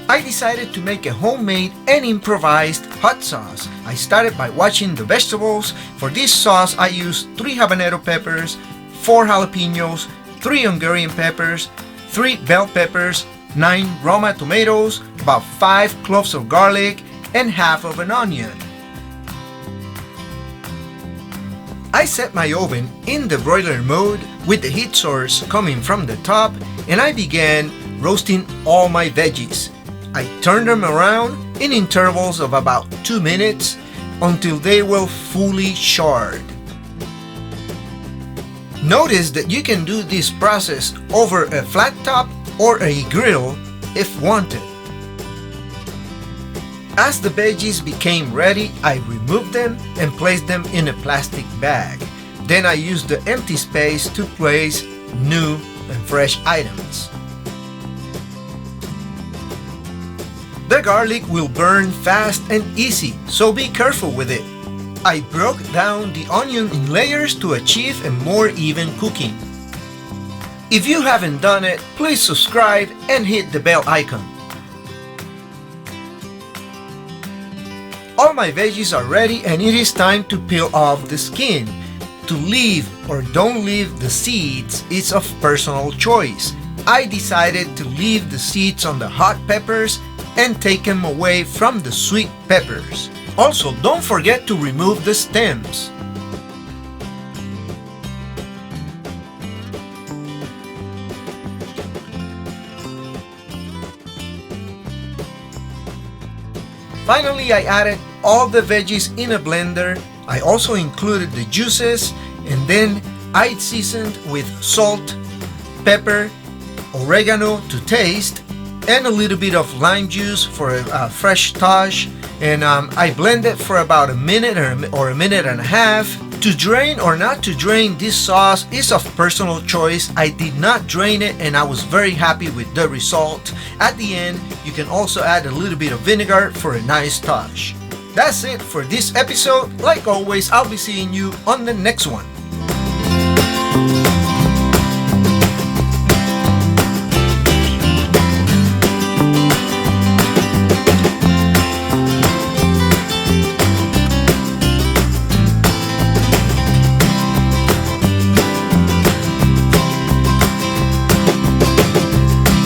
I decided to make a homemade and improvised hot sauce. I started by washing the vegetables. For this sauce I used 3 habanero peppers, 4 jalapenos, 3 Hungarian peppers, 3 bell peppers, 9 Roma tomatoes, about 5 cloves of garlic, and half of an onion. I set my oven in the broiler mode with the heat source coming from the top, and I began roasting all my veggies. I turned them around in intervals of about 2 minutes until they were fully charred. Notice that you can do this process over a flat top or a grill if wanted. As the veggies became ready, I removed them and placed them in a plastic bag. Then I used the empty space to place new and fresh items. The garlic will burn fast and easy, so be careful with it. I broke down the onion in layers to achieve a more even cooking. If you haven't done it, please subscribe and hit the bell icon. All my veggies are ready and it is time to peel off the skin. To leave or don't leave the seeds is of personal choice. I decided to leave the seeds on the hot peppers and take them away from the sweet peppers. Also, don't forget to remove the stems. Finally, I added all the veggies in a blender. I also included the juices, and then I seasoned with salt, pepper, oregano to taste, and a little bit of lime juice for a fresh touch. And I blended for about a minute or a minute and a half. To drain or not to drain this sauce is of personal choice. I did not drain it and I was very happy with the result. At the end, you can also add a little bit of vinegar for a nice touch. That's it for this episode. Like always, I'll be seeing you on the next one.